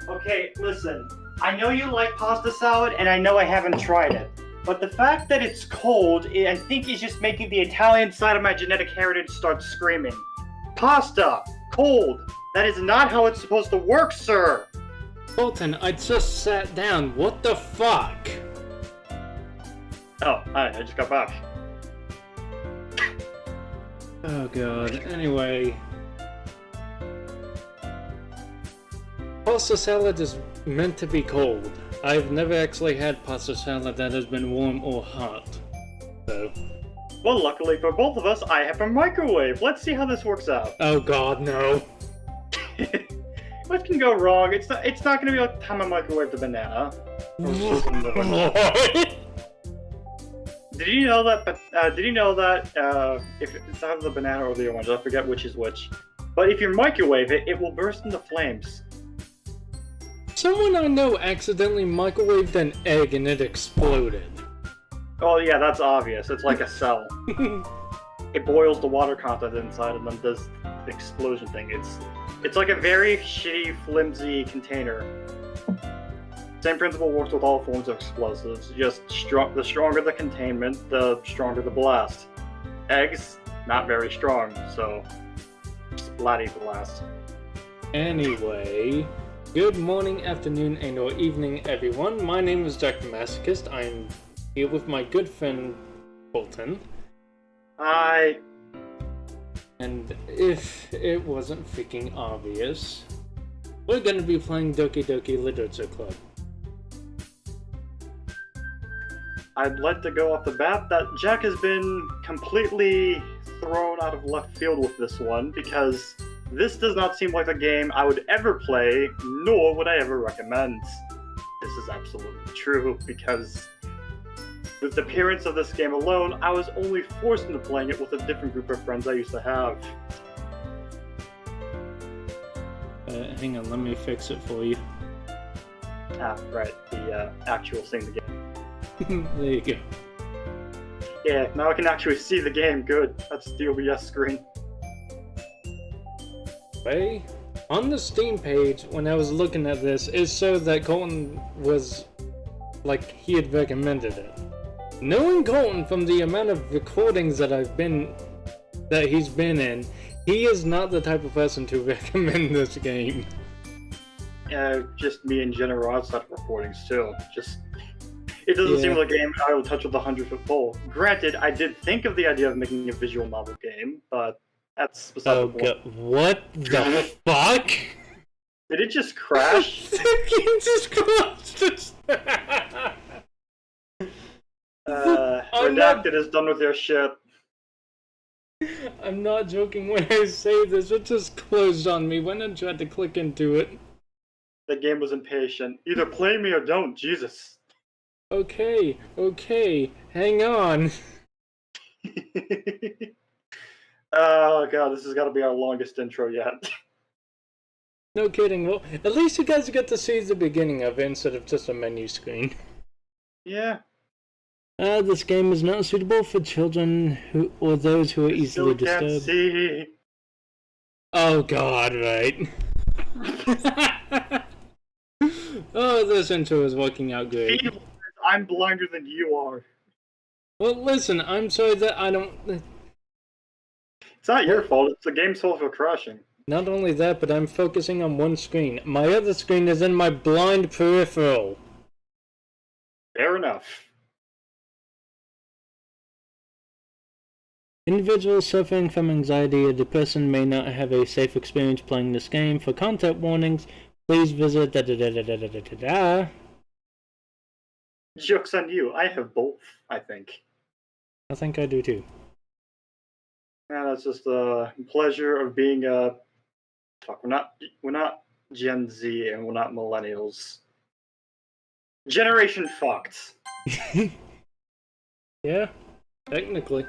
Okay, listen. I know you like pasta salad, and I know I haven't tried it. But the fact that it's cold, I think is just making the Italian side of my genetic heritage start screaming. Pasta! Cold! That is not how it's supposed to work, sir! Colton, I just sat down. What the fuck? Oh, hi, I just got back. Oh god. Anyway. Pasta salad is meant to be cold. I've never actually had pasta salad that has been warm or hot. So. Well, luckily for both of us, I have a microwave. Let's see how this works out. Oh god, no. What can go wrong? It's not gonna be like the time I microwaved the banana. Did you know that? If it's either the banana or the orange, I forget which is which. But if you microwave it, it will burst into flames. Someone I know accidentally microwaved an egg and it exploded. Oh yeah, that's obvious. It's like a cell. It boils the water content inside and then does the explosion thing. It's like a very shitty, flimsy container. Same principle works with all forms of explosives. Just the stronger the containment, the stronger the blast. Eggs, not very strong, so splatty blast. Anyway, good morning, afternoon, and or evening, everyone. My name is Jack the Masochist. I'm here with my good friend Colton. Hi. And if it wasn't freaking obvious, we're gonna be playing Doki Doki Literature Club. I'd like to go off the bat that Jack has been completely thrown out of left field with this one, because this does not seem like a game I would ever play, nor would I ever recommend. This is absolutely true, because with the appearance of this game alone, I was only forced into playing it with a different group of friends I used to have. Hang on, let me fix it for you. Ah, right, the actual thing the game. There you go. Yeah, now I can actually see the game, good. That's the OBS screen. Hey, on the Steam page, when I was looking at this, it showed that Colton was, like, he had recommended it. Knowing Colton from the amount of recordings that he's been in, he is not the type of person to recommend this game. Just me in general outside of recordings too. It doesn't seem like a game I would touch with a 100-foot pole. Granted, I did think of the idea of making a visual novel game, but that's beside the point. God, what the fuck? Did it just crash? The game just crashed. Redacted is done with their shit. I'm not joking when I say this, it just closed on me when I tried to click into it. The game was impatient. Either play me or don't, Jesus. Okay, hang on. Oh god, this has got to be our longest intro yet. No kidding, well, at least you guys get to see the beginning of it instead of just a menu screen. Yeah. This game is not suitable for children or those who are easily disturbed. Can't see. Oh god, right. Oh, this intro is working out good. I'm blinder than you are. Well, listen, I'm sorry that I don't... It's not your fault, it's the game's fault for crashing. Not only that, but I'm focusing on one screen. My other screen is in my blind peripheral. Fair enough. Individuals suffering from anxiety or depression may not have a safe experience playing this game. For content warnings, please visit da-da-da-da-da-da-da-da. Joke's on you. I have both, I think. I think I do too. Yeah, that's just the pleasure of being fuck, we're not Gen Z and we're not millennials. Generation fucked. Yeah, technically.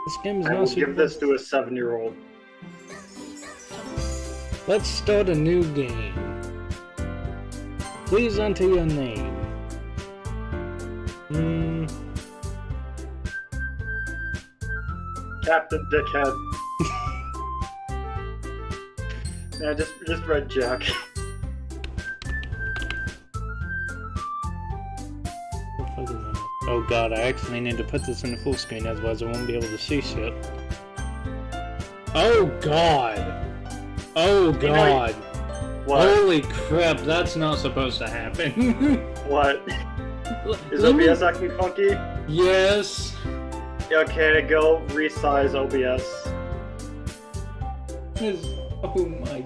This game is I not will suitable. give this to a 7-year-old. Let's start a new game. Please enter your name. Captain Dickhead. Yeah, just read Jack. Oh god, I actually need to put this in the full screen, otherwise I won't be able to see shit. Oh god! Oh god! What? Holy crap, that's not supposed to happen. What? Is OBS acting funky? Yes. Okay, go resize OBS. Oh my...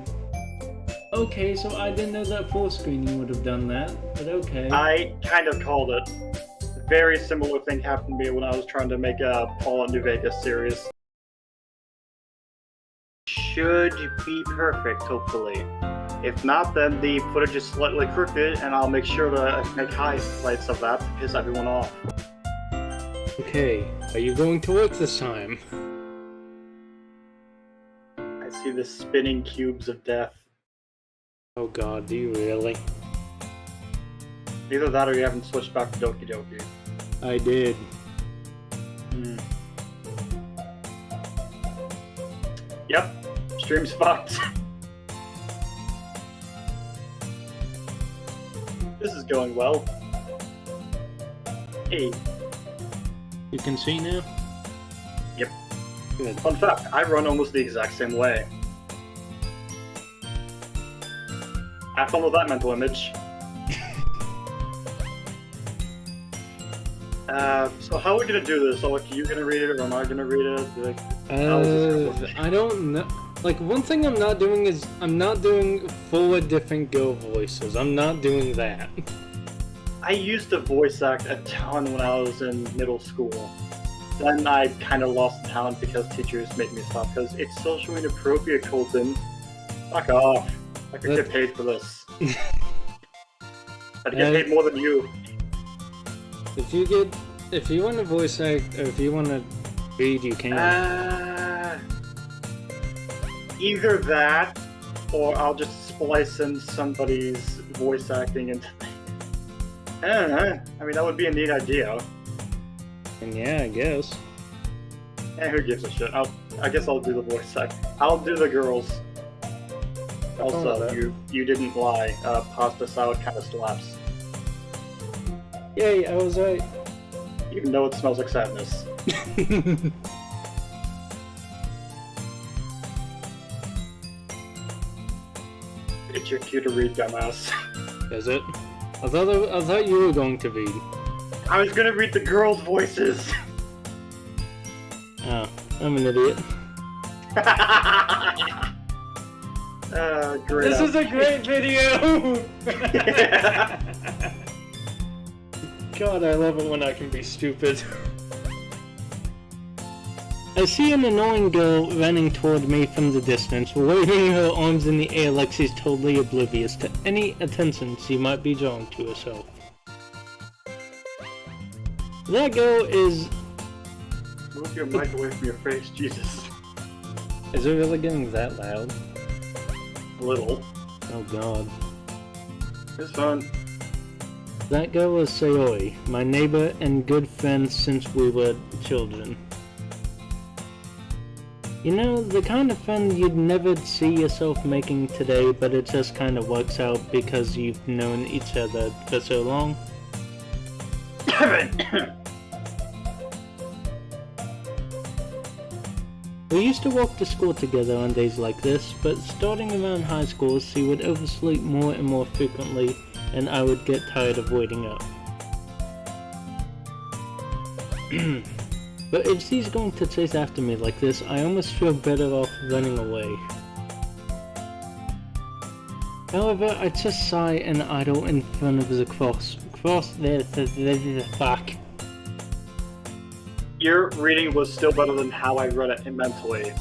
Okay, so I didn't know that full screening would have done that, but okay. I kind of called it. A very similar thing happened to me when I was trying to make a Fallout New Vegas series. Should be perfect, hopefully. If not, then the footage is slightly crooked, and I'll make sure to make highlights of that to piss everyone off. Okay, are you going to work this time? I see the spinning cubes of death. Oh god, do you really? Either that or you haven't switched back to Doki Doki. I did. Yep, stream's fucked. This is going well. Hey. You can see now? Yep. Good. Fun fact, I run almost the exact same way. Have fun with that mental image. So how are we gonna do this? So like, are you gonna read it or am I gonna read it? Like, how is this gonna work? I don't know. Like, one thing I'm not doing is, I'm not doing 4 different girl voices. I'm not doing that. I used to voice act a ton when I was in middle school. Then I kind of lost the talent because teachers made me stop because it's socially inappropriate, Colton. Fuck off. I could get paid for this. I'd get paid more than you. If you want to voice act, or if you want to read, you can. Either that, or I'll just splice in somebody's voice acting into. I don't know. I mean, that would be a neat idea. And yeah, I guess. Who gives a shit? I guess I'll do the voice act. I'll do the girls. Also, you didn't lie. Pasta salad kind of slaps. Yay, I was right. Even though it smells like sadness. It's your cue to read, dumbass. Is it? I thought you were going to read. I was gonna read the girls' voices. Oh, I'm an idiot. Great. This is a great video! God, I love it when I can be stupid. I see an annoying girl running toward me from the distance, waving her arms in the air like she's totally oblivious to any attention she might be drawing to herself. That girl is... Move your mic away from your face, Jesus. Is it really getting that loud? A little. Oh god. It's fun. That girl was Sayori, my neighbor and good friend since we were children. You know, the kind of friend you'd never see yourself making today, but it just kind of works out because you've known each other for so long. Kevin! We used to walk to school together on days like this, but starting around high school, she would oversleep more and more frequently, and I would get tired of waiting up. But if she's going to chase after me like this, I almost feel better off running away. However, I just sigh and idle in front of the fuck. Your reading was still better than how I read it mentally.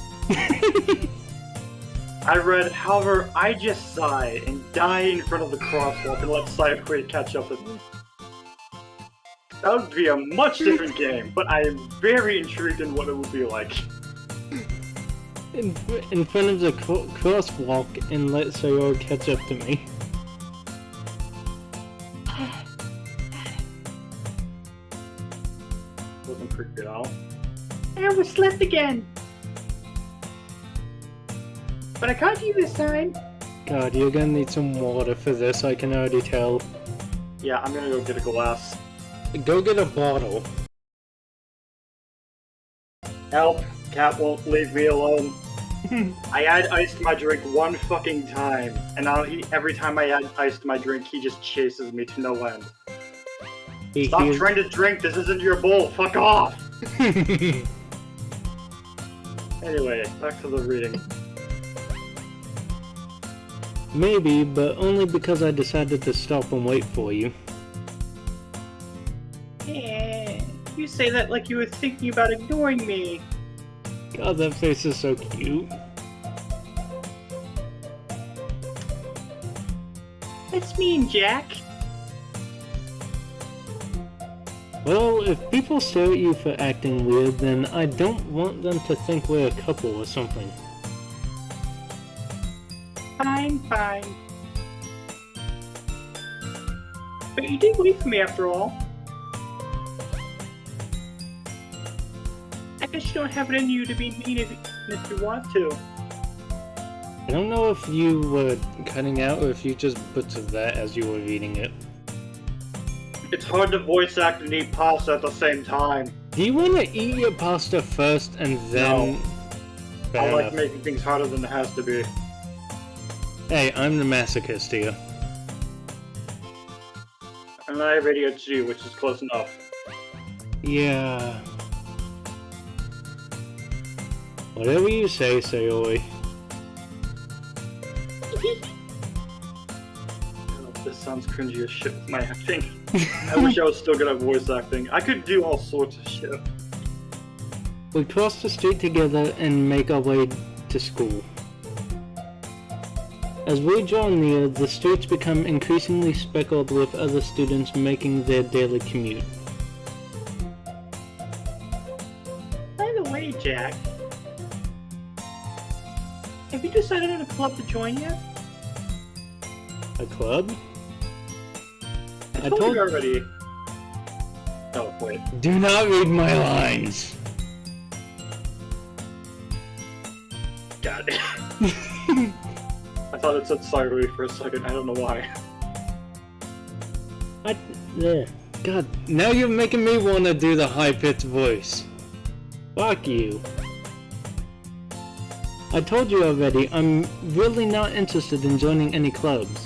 I read, however, I just sigh and die in front of the crosswalk and let Cypher catch up with me. That would be a much different game, but I am very intrigued in what it would be like. In front of the crosswalk and let Sayori catch up to me. Wasn't creepy at all. I overslept again. But I caught you this time. God, you're gonna need some water for this, I can already tell. Yeah, I'm gonna go get a glass. Go get a bottle. Help! Cat won't leave me alone. I add ice to my drink one fucking time, and now every time I add ice to my drink, he just chases me to no end. Stop trying to drink, this isn't your bowl, fuck off! Anyway, back to the reading. Maybe, but only because I decided to stop and wait for you. Yeah, you say that like you were thinking about ignoring me. God, that face is so cute. That's mean, Jack. Well, if people stare at you for acting weird, then I don't want them to think we're a couple or something. Fine, fine. But you did wait for me after all. I guess you don't have it in you to be mean if you want to. I don't know if you were cutting out or if you just butchered that as you were reading it. It's hard to voice act and eat pasta at the same time. Do you want to eat your pasta first and then... No. Fair I like enough. making things harder than it has to be. Hey, I'm the masochist here. And I have ADHD, which is close enough. Yeah. Whatever you say, Sayori. God, this sounds cringy as shit with my acting. I wish I was still good at voice acting. I could do all sorts of shit. We cross the street together and make our way to school. As we draw near, the streets become increasingly speckled with other students making their daily commute. By the way, Jack, have you decided on a club to join yet? A club? I told you already. Oh, wait. Do not read my lines! Got it. I thought it said Sayori for a second, I don't know why. God, now you're making me want to do the high-pitched voice. Fuck you. I told you already, I'm really not interested in joining any clubs.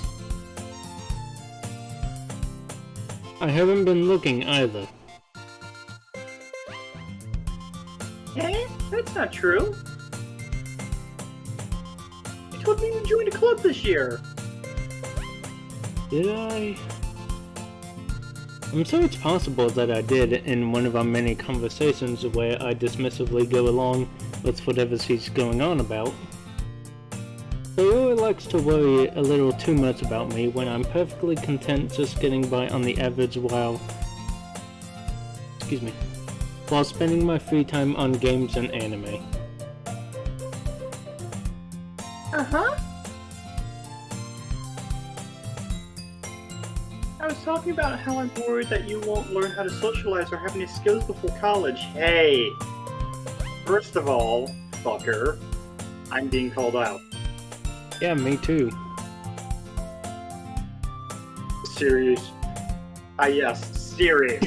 I haven't been looking either. Eh? That's not true. You told me you joined a club this year. Did I? I'm sure it's possible that I did in one of our many conversations where I dismissively go along with whatever she's going on about. Sayori likes to worry a little too much about me when I'm perfectly content just getting by on the average while spending my free time on games and anime. Uh-huh. I was talking about how I'm worried that you won't learn how to socialize or have any skills before college. Hey! First of all, fucker, I'm being called out. Yeah, me too. Serious. Yes, serious.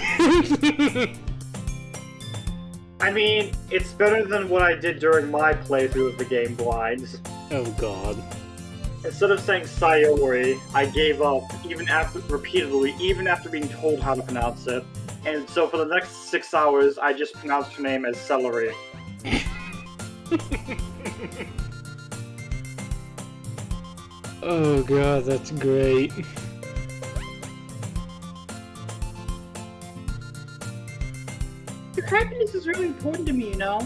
I mean, it's better than what I did during my playthrough of the game Blind. Oh god. Instead of saying Sayori, I gave up repeatedly, even after being told how to pronounce it. And so for the next 6 hours, I just pronounced her name as celery. Oh god, that's great. Your happiness is really important to me, you know?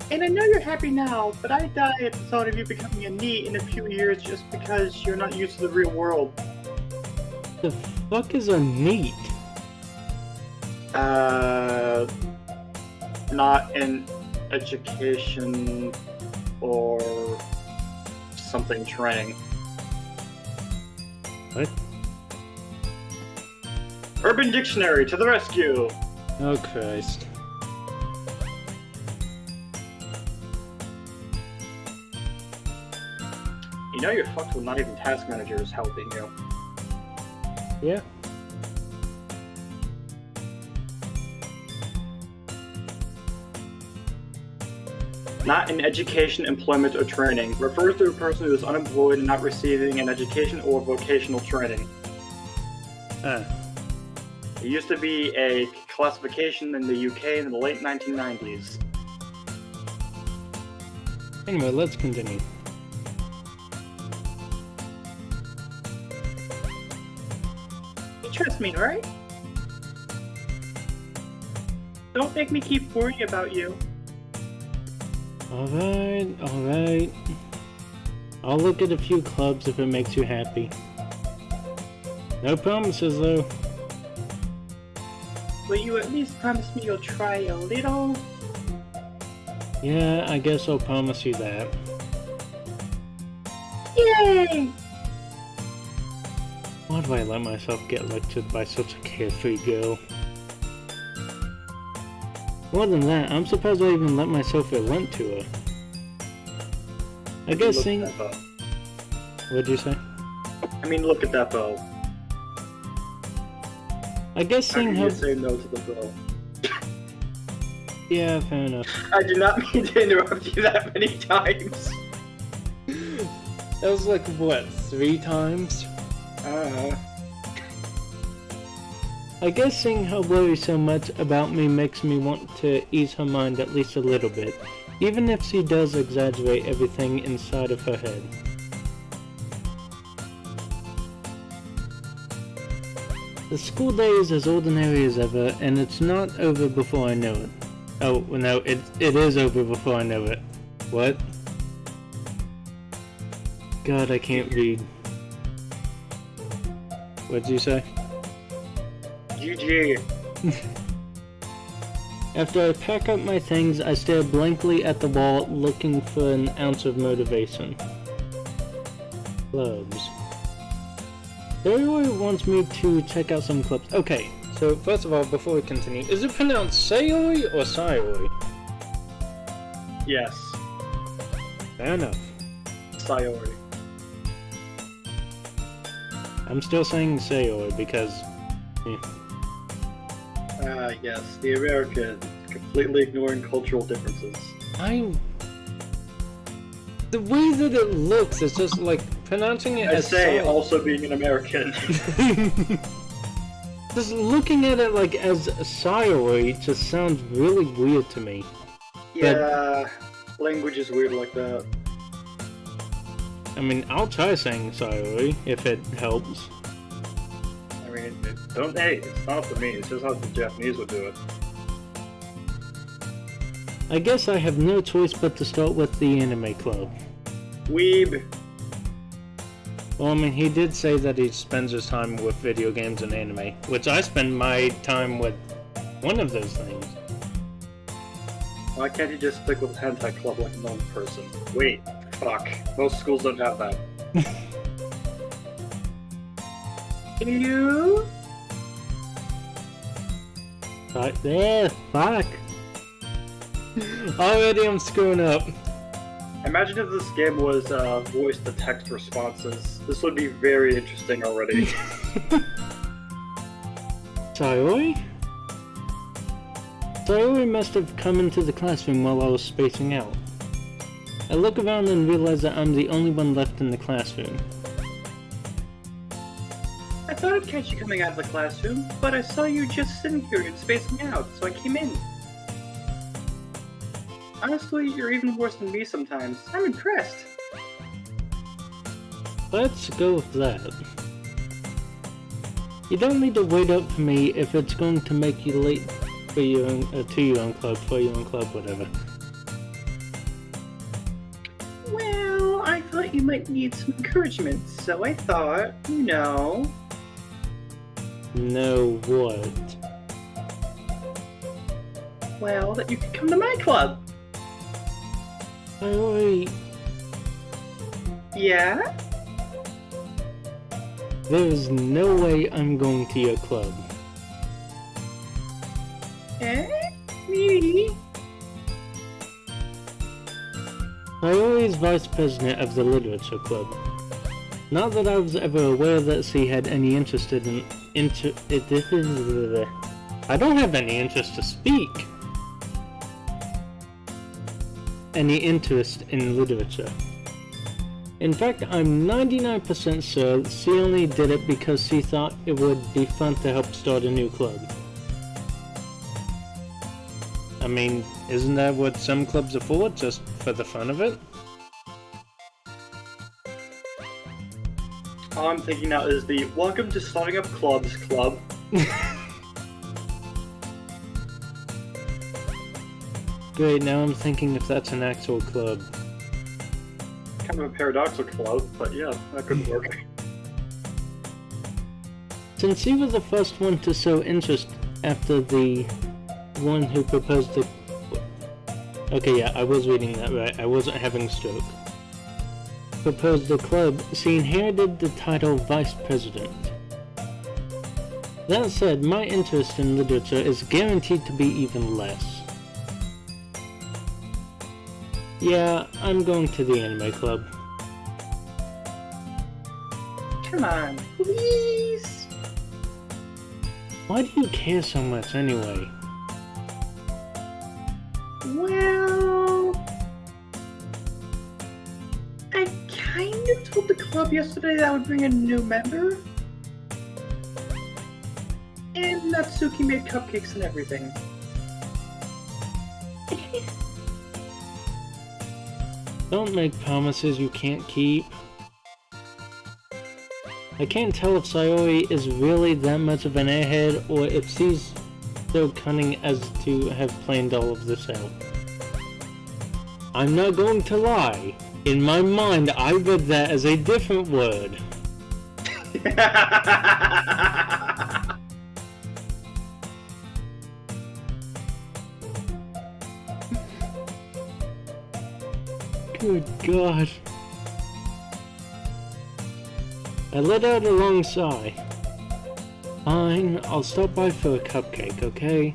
And I know you're happy now, but I die at the thought of you becoming a NEET in a few years just because you're not used to the real world. The fuck is a NEET? Not in education or something training. What? Urban Dictionary to the rescue! Oh Christ. You know you're fucked when not even task manager is helping you. Yeah. Not in education, employment, or training. Refers to a person who is unemployed and not receiving an education or vocational training. It used to be a classification in the UK in the late 1990s. Anyway, let's continue. You trust me, right? Don't make me keep worrying about you. Alright, alright. I'll look at a few clubs if it makes you happy. No promises though. Will you at least promise me you'll try a little? Yeah, I guess I'll promise you that. Yay! Why do I let myself get lectured by such a carefree girl? More than that, I'm surprised I even let myself relent to her. I guess seeing... What'd you say? I mean, look at that bow. I guess seeing How how... can you say no to the bow? Yeah, fair enough. I did not mean to interrupt you that many times. That was like, what, 3 times? I guess seeing her worry so much about me makes me want to ease her mind at least a little bit, even if she does exaggerate everything inside of her head. The school day is as ordinary as ever, and it's not over before I know it. Oh, no, it is over before I know it. What? God, I can't read. What'd you say? GG. After I pack up my things, I stare blankly at the wall, looking for an ounce of motivation. Clubs. Sayori wants me to check out some clubs. Okay, so first of all, before we continue, is it pronounced Sayori or Sayori? Yes. Fair enough. Sayori. I'm still saying Sayori because... Yes, the American, completely ignoring cultural differences. The way that it looks is just like pronouncing it as say, also being an American. Just looking at it like as Sayori just sounds really weird to me. Yeah, language is weird like that. I mean, I'll try saying Sayori if it helps. I mean, it's not for me, it's just how the Japanese would do it. I guess I have no choice but to start with the anime club. Weeb. Well, I mean, he did say that he spends his time with video games and anime, which I spend my time with one of those things. Why can't you just stick with hentai club like a normal person? Wait, fuck. Most schools don't have that. You? Right there, fuck. Already I'm screwing up. Imagine if this game was voice-to-text responses. This would be very interesting already. Sayori? Sayori must have come into the classroom while I was spacing out. I look around and realize that I'm the only one left in the classroom. I thought I'd catch you coming out of the classroom, but I saw you just sitting here and spacing out, so I came in. Honestly, you're even worse than me sometimes. I'm impressed. Let's go with that. You don't need to wait up for me if it's going to make you late for your own, to your own club, for your own club, whatever. Well, I thought you might need some encouragement, so I thought, you know... Know what? Well, that you could come to my club. Sayori, Yeah? there is no way I'm going to your club. Eh? Me? Sayori is vice president of the literature club. Not that I was ever aware that she had any interest in I don't have any interest to speak. Any interest in literature. In fact, I'm 99% sure she only did it because she thought it would be fun to help start a new club. I mean, isn't that what some clubs are for, just for the fun of it? All I'm thinking now is the Welcome to Starting Up Clubs Club. Great, now I'm thinking if that's an actual club. Kind of a paradoxical club, but yeah, that could work. Since he was the first one to show interest after the one who proposed the... Okay, yeah, I was reading that right. I wasn't having a stroke. Proposed the club, she inherited the title Vice President. That said, my interest in literature is guaranteed to be even less. Yeah, I'm going to the anime club. Come on, please! Why do you care so much anyway? Well... I kind of told the club yesterday that I would bring a new member. And Natsuki made cupcakes and everything. Don't make promises you can't keep. I can't tell if Sayori is really that much of an airhead or if she's so cunning as to have planned all of this out. I'm not going to lie. In my mind, I read that as a different word. Good God. I let out a long sigh. Fine, I'll stop by for a cupcake, okay?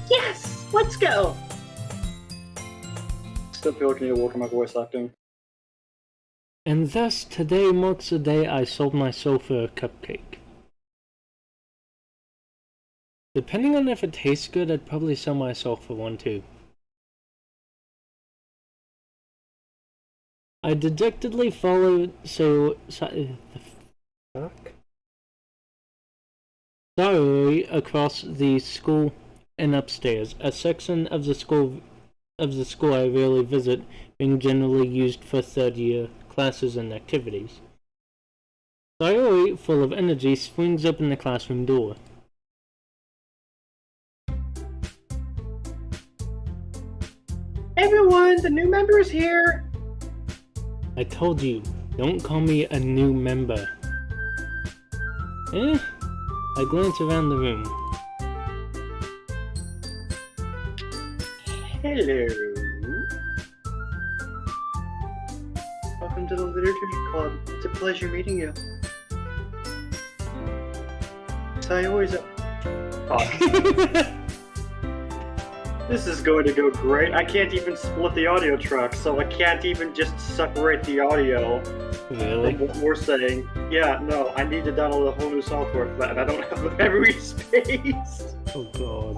Yes! Let's go! Still feel like I need to work on my voice acting. And thus, today marks the day I sold my soul for a cupcake. Depending on if it tastes good, I'd probably sell my soul for one too. I dejectedly followed Sayori across the school and upstairs, a section of the school I rarely visit, being generally used for third-year classes and activities. Sayori, full of energy, swings open the classroom door. Everyone, the new member is here! I told you, don't call me a new member. I glance around the room. Hello. Welcome to the Literature Club. It's a pleasure meeting you. Sayori's up. Fuck. This is going to go great. I can't even split the audio track, so I can't even just separate the audio Really? from what we're saying. Yeah, no, I need to download a whole new software for that, and I don't have the memory space. Oh God.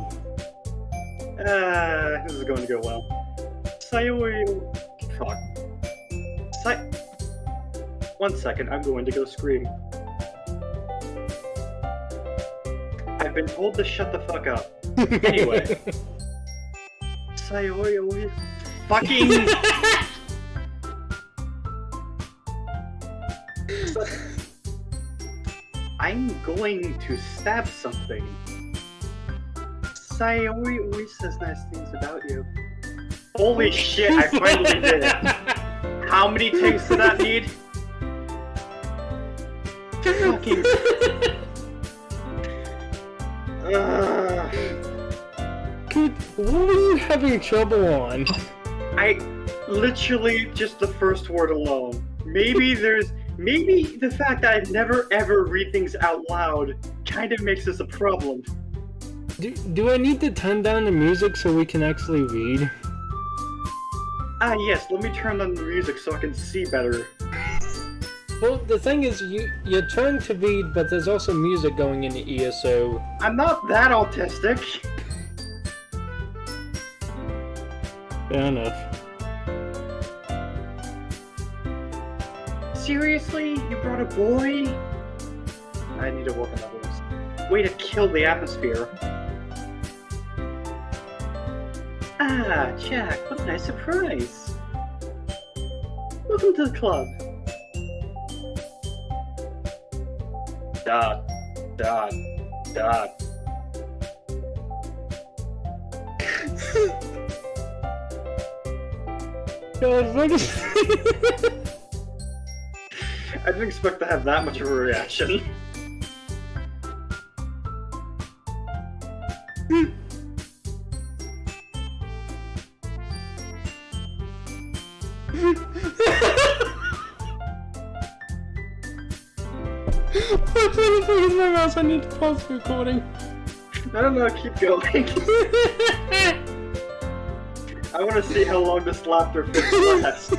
This is going to go well. Sayori... Fuck. 1 second, I'm going to go scream. I've been told to shut the fuck up. Anyway. Sayori always fucking... I'm going to stab something. Sayori always says nice things about you. Holy shit, I finally did it. How many takes did that need? Fucking... Good. What were you having trouble on? I literally just the first word alone. Maybe the fact that I never ever read things out loud kind of makes this a problem. Do I need to turn down the music so we can actually read? Ah yes, let me turn on the music so I can see better. Well, the thing is, you're trying to read, but there's also music going in your ear, so... I'm not that autistic. Fair enough. Seriously? You brought a boy? I need to work on the rules. Way to kill the atmosphere. Ah, Jack, what a nice surprise. Welcome to the club. Dot. Dot. Dot. God, what is... I didn't expect to have that much of a reaction. I'm trying to focus my mouse, I need to pause the recording. I don't know, keep going. I want to see how long this laughter fit lasts.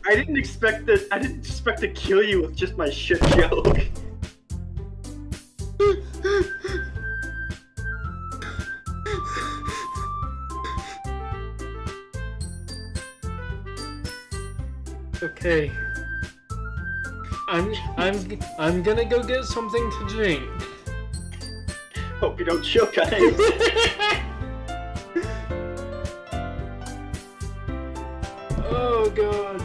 I didn't expect to kill you with just my shit joke. Okay. I'm gonna go get something to drink. Hope you don't choke on it. Oh god.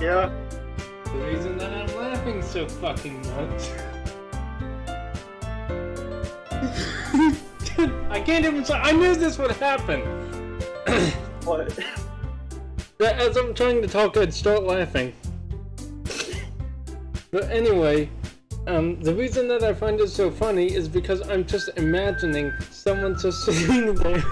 Yeah. The reason that I'm laughing so fucking much. I can't even say. I knew this would happen. What? That as I'm trying to talk, I'd start laughing. But anyway, the reason that I find it so funny is because I'm just imagining someone just sitting there.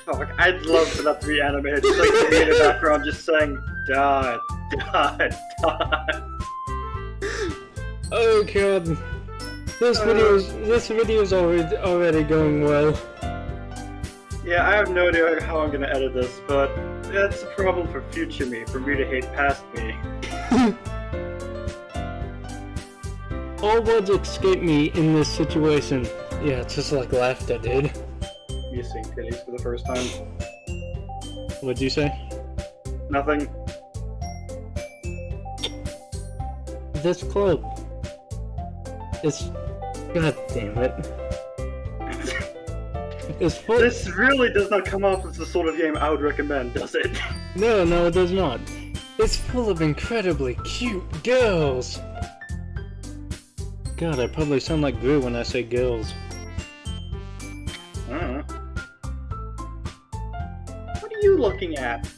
Fuck, I'd love for that to be animated, just like me in the background just saying, dot, dot, dot. Oh god. This video's already going well. Yeah, I have no idea how I'm gonna edit this, but that's a problem for future me, for me to hate past me. All words escape me in this situation. Yeah, just like laughter, dude. You seeing titties for the first time? What'd you say? Nothing. This club is... God damn it. It's full... This really does not come off as the sort of game I would recommend, does it? No, it does not. It's full of incredibly cute girls. God, I probably sound like Gru when I say girls. I don't know. What are you looking at?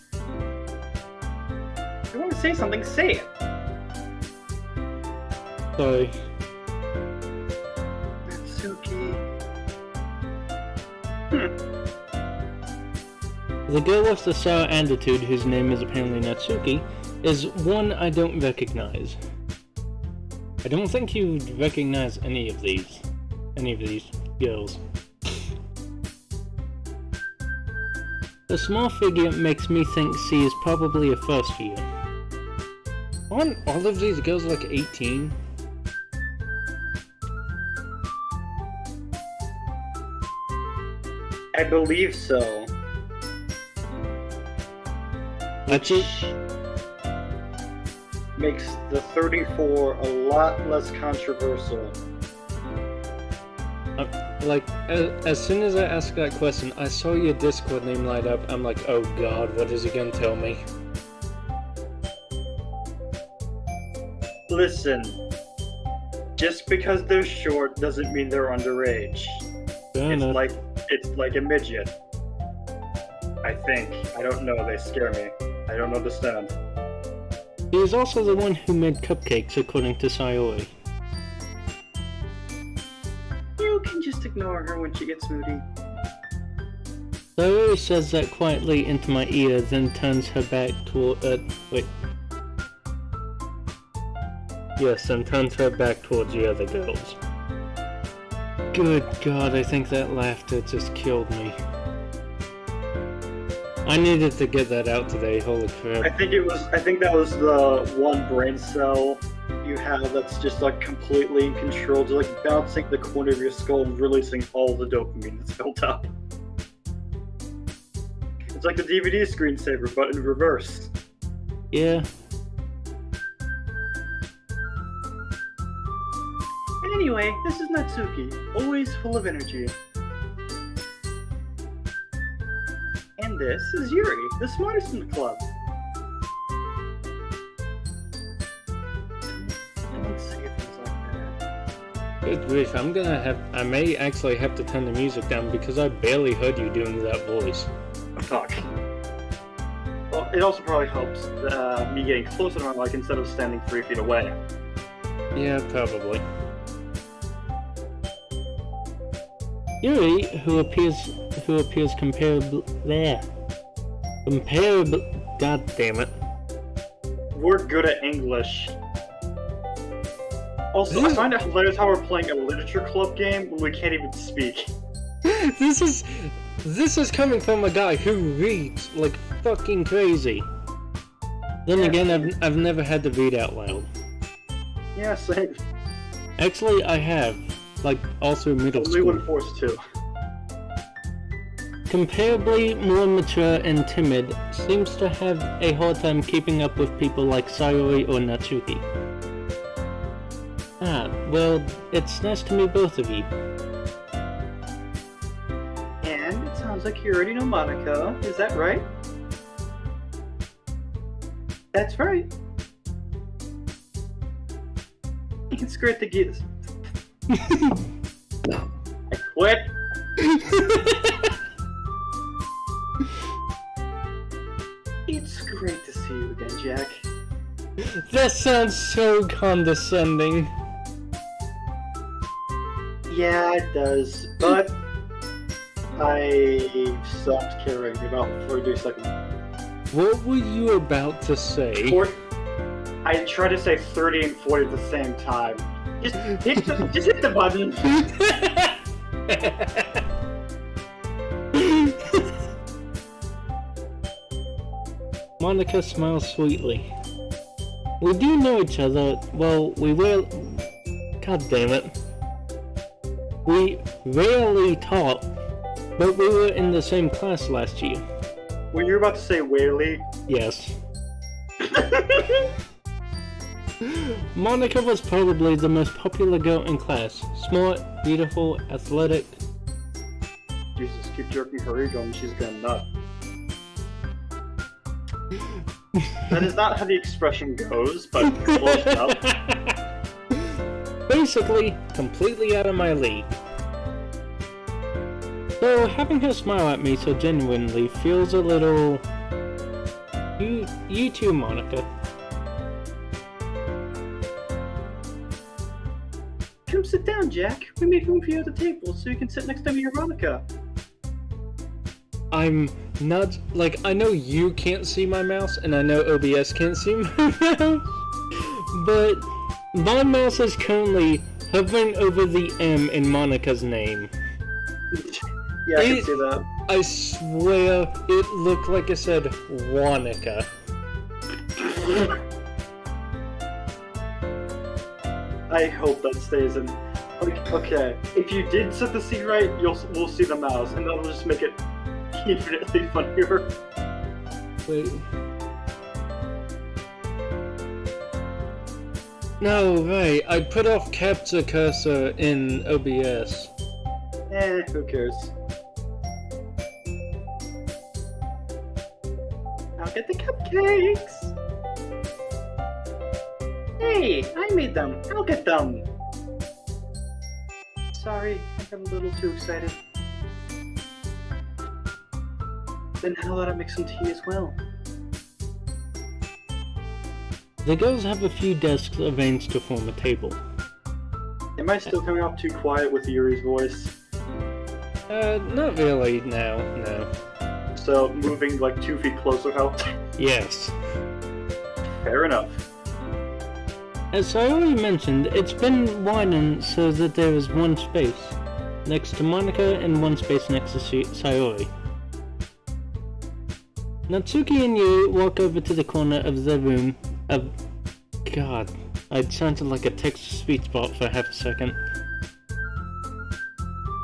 If you want to say something, say it. Sorry. Natsuki. The girl with the sour attitude, whose name is apparently Natsuki, is one I don't recognize. I don't think you'd recognize any of these girls. The small figure makes me think she is probably a first year. Aren't all of these girls like 18? I believe so. Actually, makes the 34 a lot less controversial. Like, as soon as I asked that question, I saw your Discord name light up. I'm like, oh god, what is he gonna tell me? Listen, just because they're short doesn't mean they're underage. It's like a midget. I think. I don't know, they scare me. I don't understand. He is also the one who made cupcakes, according to Sayori. You can just ignore her when she gets moody. Sayori says that quietly into my ear, then turns her back toward, wait. Yes, and turns her back towards the other girls. Good god, I think that laughter just killed me. I needed to get that out today, holy crap. I think that was the one brain cell you have that's just like completely controlled, like bouncing the corner of your skull and releasing all the dopamine that's built up. It's like the DVD screensaver, but in reverse. Yeah. Anyway, this is Natsuki, always full of energy. And this is Yuri, the smartest in the club. Don't say things like that. Good grief, I may actually have to turn the music down because I barely heard you doing that voice. Fuck. Well, it also probably helps me getting closer to my mic instead of standing 3 feet away. Yeah, probably. Yuri, who appears comparable, god damn it. We're good at English. Also, I find it hilarious how we're playing a literature club game when we can't even speak. This is coming from a guy who reads like fucking crazy. Then again, I've never had to read out loud. Yeah, same. Actually, I have. Like, all through middle school. Only when forced to. Comparably more mature and timid, seems to have a hard time keeping up with people like Sayori or Natsuki. Ah, well, it's nice to meet both of you. And it sounds like you already know Monica, is that right? That's right. It's great to get... I quit! It's great to see you again, Jack. That sounds so condescending. Yeah, it does, but I stopped caring about 40 seconds. What were you about to say? I tried to say 30 and 40 at the same time. Just hit the button. Monica smiles sweetly. We do know each other. Well, we will. God damn it. We rarely talk, but we were in the same class last year. Were you about to say Whaley? Yes. Monica was probably the most popular girl in class. Smart, beautiful, athletic. Jesus, keep jerking her ego and she's gonna nut. That is not how the expression goes, but close enough. Basically, completely out of my league. So, having her smile at me so genuinely feels a little... You too, Monica. Come sit down, Jack. We made room for you at the table so you can sit next to me, Veronica. I'm not... Like, I know you can't see my mouse, and I know OBS can't see my mouse, but my mouse is currently hovering over the M in Monica's name. Yeah, I can see that. I swear it looked like it said Wanica. I hope that stays in. Okay, if you did set the scene right, we'll see the mouse, and that'll just make it infinitely funnier. Wait. No, right. I put off capture cursor in OBS. Who cares? I'll get the cupcakes! Hey, I made them! I'll get them! Sorry, I got a little too excited. Then how about I make some tea as well? The girls have a few desks arranged to form a table. Am I still coming off too quiet with Yuri's voice? Not really, no. So moving like 2 feet closer helped? Yes. Fair enough. As I already mentioned, it's been widened so that there is one space next to Monica and one space next to Sayori. Natsuki and Yuri walk over to the corner of the room of... God, I sounded like a text-to-speech bot for half a second.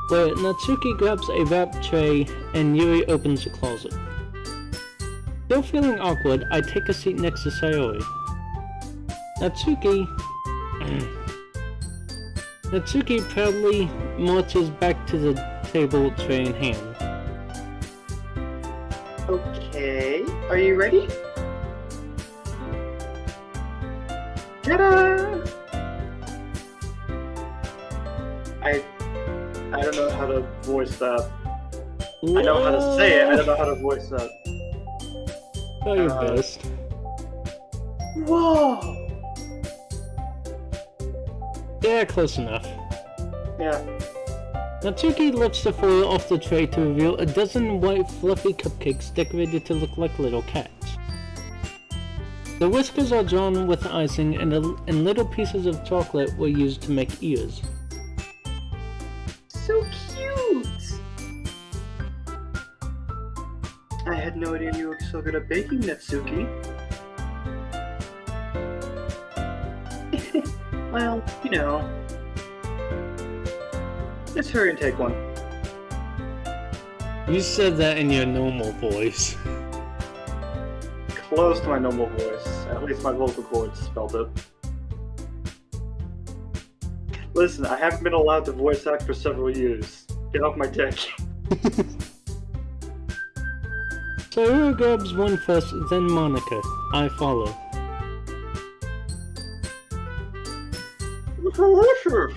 Where Natsuki grabs a wrap tray and Yuri opens the closet. Still feeling awkward, I take a seat next to Sayori. Natsuki proudly marches back to the table, tray in hand. Okay, are you ready? Ta-da! I don't know how to voice that. I know how to say it, I don't know how to voice that. Try your best. Whoa! Yeah, close enough. Yeah. Natsuki lifts the foil off the tray to reveal a dozen white fluffy cupcakes decorated to look like little cats. The whiskers are drawn with icing and little pieces of chocolate were used to make ears. So cute! I had no idea you were so good at baking, Natsuki. Well, you know. Let's hurry and take one. You said that in your normal voice. Close to my normal voice. At least my vocal cords spelled it. Listen, I haven't been allowed to voice act for several years. Get off my dick. Sayori grabs one first, then Monica. I follow. Delicious!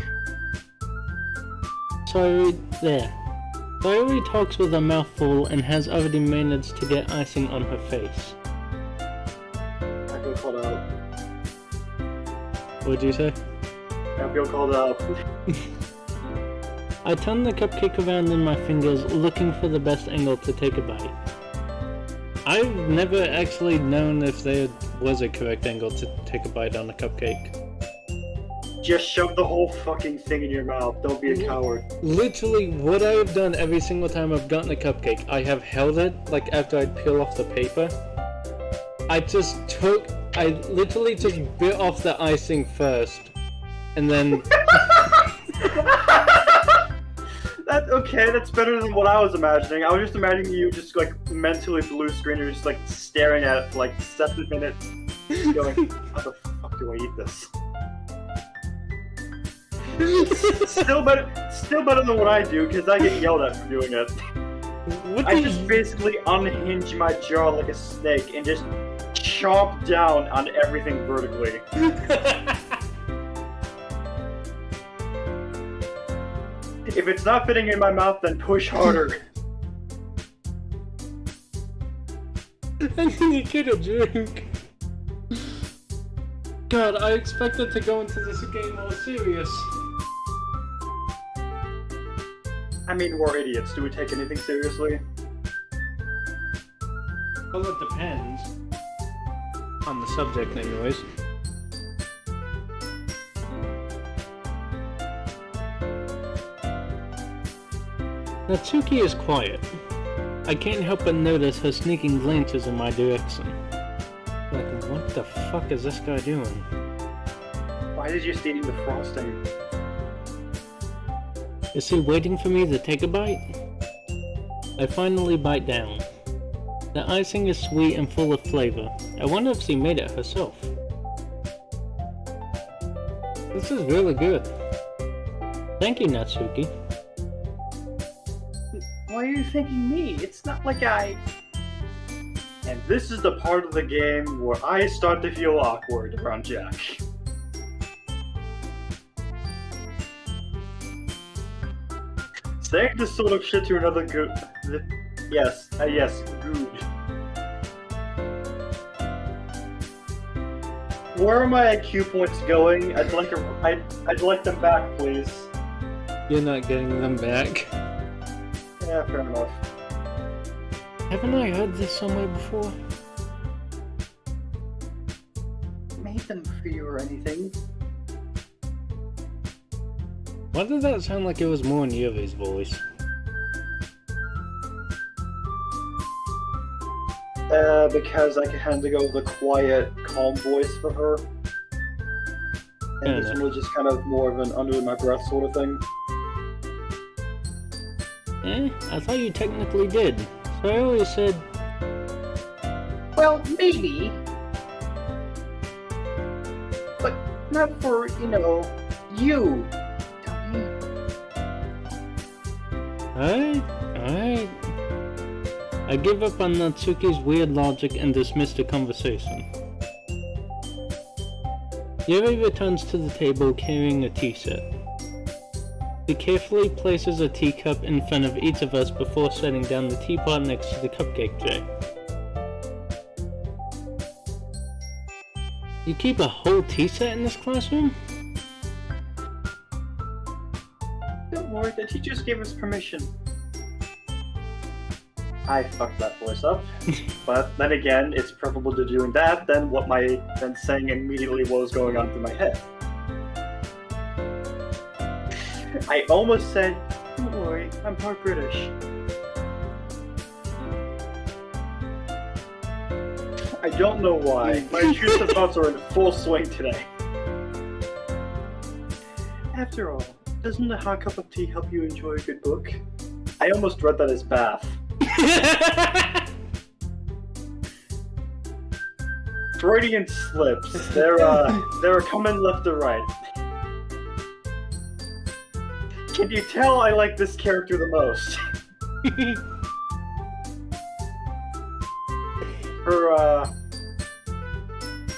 Sayori talks with a mouthful and has already managed to get icing on her face. I feel called out. What'd you say? I feel called out. I turn the cupcake around in my fingers, looking for the best angle to take a bite. I've never actually known if there was a correct angle to take a bite on a cupcake. Just shove the whole fucking thing in your mouth. Don't be a coward. Literally, what I have done every single time I've gotten a cupcake, I have held it, like after I'd peel off the paper. I literally just bit off the icing first, and then... That's better than what I was imagining. I was just imagining you just like mentally blue screen, you're just like staring at it for like 7 minutes, going, how the fuck do I eat this? Still better than what I do, because I get yelled at for doing it. I just basically unhinge my jaw like a snake and just chomp down on everything vertically. If it's not fitting in my mouth, then push harder. And then you get a drink. God, I expected to go into this game more serious. I mean, we're idiots. Do we take anything seriously? Well, it depends. On the subject, anyways. Natsuki is quiet. I can't help but notice her sneaking glances in my direction. Like, what the fuck is this guy doing? Why is he just eating the frosting? Is he waiting for me to take a bite? I finally bite down. The icing is sweet and full of flavor. I wonder if she made it herself. This is really good. Thank you, Natsuki. Why are you thanking me? It's not like I... And this is the part of the game where I start to feel awkward around Jack. Saying this sort of shit to another good... Yes, yes, good. Where are my IQ points going? I'd like them back, please. You're not getting them back. Yeah, fair enough. Haven't I heard this somewhere before? Made them for you or anything. Why did that sound like it was more in Yuri's voice? Because I had to go with a quiet, calm voice for her. And this one was just kind of more of an under my breath sort of thing. I thought you technically did. So I always said... Well, maybe. But not for, you. Alright. I give up on Natsuki's weird logic and dismiss the conversation. Yuri returns to the table carrying a tea set. He carefully places a teacup in front of each of us before setting down the teapot next to the cupcake tray. You keep a whole tea set in this classroom? Don't worry, the teachers gave us permission. I fucked that voice up, but then again, it's preferable to doing that than saying immediately what was going on through my head. I almost said, don't worry, I'm part British. I don't know why. My intrusive thoughts are in full swing today. After all, doesn't a hot cup of tea help you enjoy a good book? I almost read that as bath. Freudian slips. They're coming left or right. Can you tell I like this character the most? Her,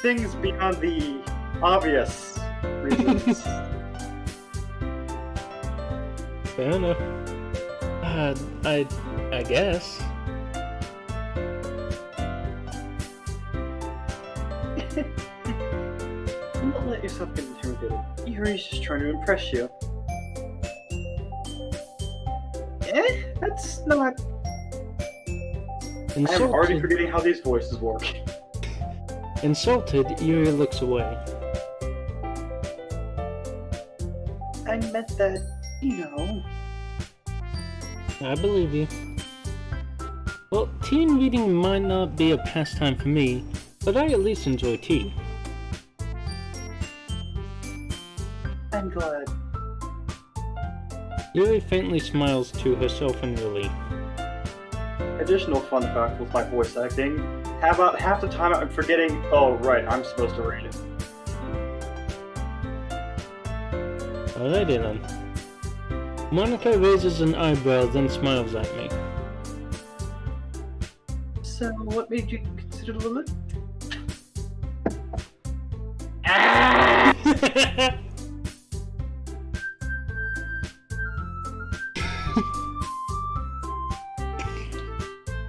things beyond the obvious reasons. Fair enough. I guess. Don't let yourself get intimidated. Yuri's just trying to impress you. That's not... I'm already forgetting how these voices work. Insulted, Yuri looks away. I meant that, I believe you. Well, tea and reading might not be a pastime for me, but I at least enjoy tea. I'm glad. Yuri faintly smiles to herself in relief. Additional fun fact with my voice acting, about half the time I'm forgetting, oh right, I'm supposed to read it. Alrighty then. Monica raises an eyebrow, then smiles at me. So, what made you consider Lilith?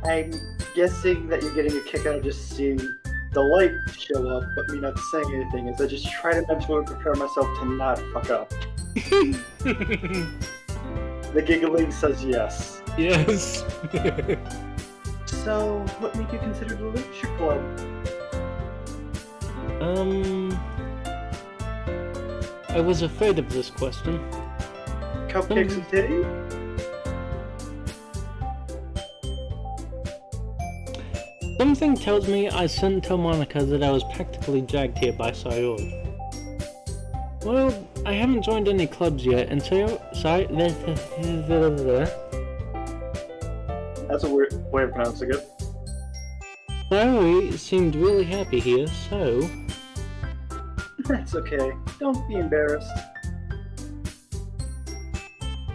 I'm guessing that you're getting a kick out of just seeing the light show up, but me not saying anything, as I just try to mentally prepare myself to not fuck up. The giggling says yes. Yes. So, what made you consider the literature club? I was afraid of this question. Cupcakes and titty? Something tells me I shouldn't tell Monica that I was practically dragged here by Sayori. Well, I haven't joined any clubs yet, and That's a weird way of pronouncing it. Sayori seemed really happy here, so... That's okay. Don't be embarrassed.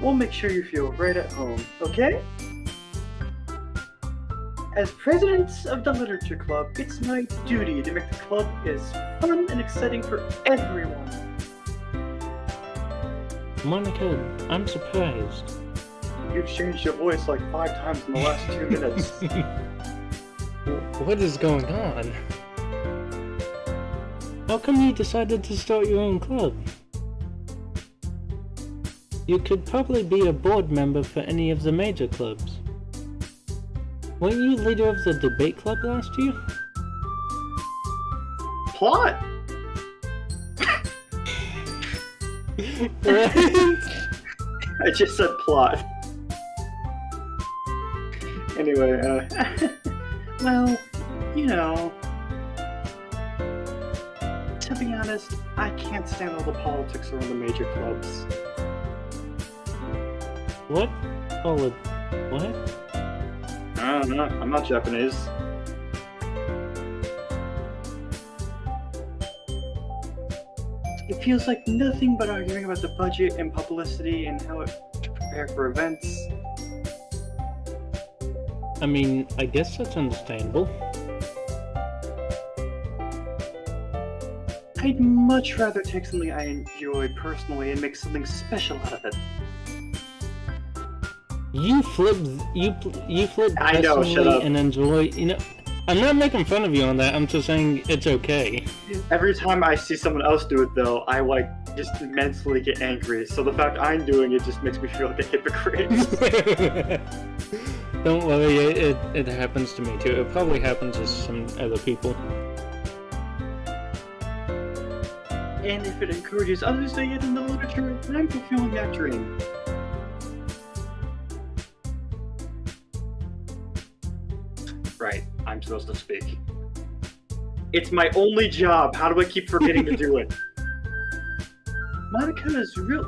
We'll make sure you feel right at home, okay? As president of the Literature Club, it's my duty to make the club as fun and exciting for everyone. Monica, I'm surprised. You've changed your voice like 5 times in the last 2 minutes. What is going on? How come you decided to start your own club? You could probably be a board member for any of the major clubs. Weren't you leader of the debate club last year? Plot! Right? I just said plot. Anyway, well, you know, to be honest, I can't stand all the politics around the major clubs. What? What? I don't know, I'm not Japanese. It feels like nothing but arguing about the budget and publicity and how to prepare for events. I mean, I guess that's understandable. I'd much rather take something I enjoy personally and make something special out of it. You flip I know, shut personally up. and enjoy, you know, I'm not making fun of you on that, I'm just saying it's okay. Every time I see someone else do it though, I just mentally get angry. So the fact I'm doing it just makes me feel like a hypocrite. Don't worry, it happens to me too. It probably happens to some other people. And if it encourages others to get into literature, then I'm fulfilling that dream. Right, I'm supposed to speak. It's my only job. How do I keep forgetting to do it? Monica is real.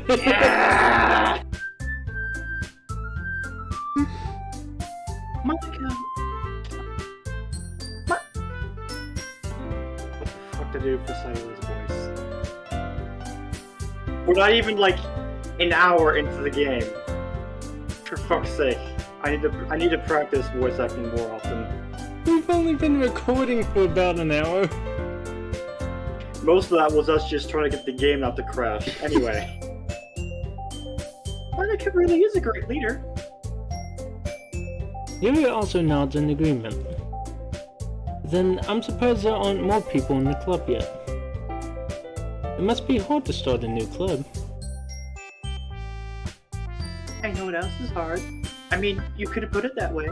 Yeah! Monica. What the fuck to do for Sayula's voice? We're not even like an hour into the game. For fuck's sake, I need to practice voice acting more often. We've only been recording for about an hour. Most of that was us just trying to get the game not to crash. Anyway. Monica really is a great leader. Yuri also nods in agreement. Then I'm surprised there aren't more people in the club yet. It must be hard to start a new club. I know what else is hard. I mean, you could have put it that way.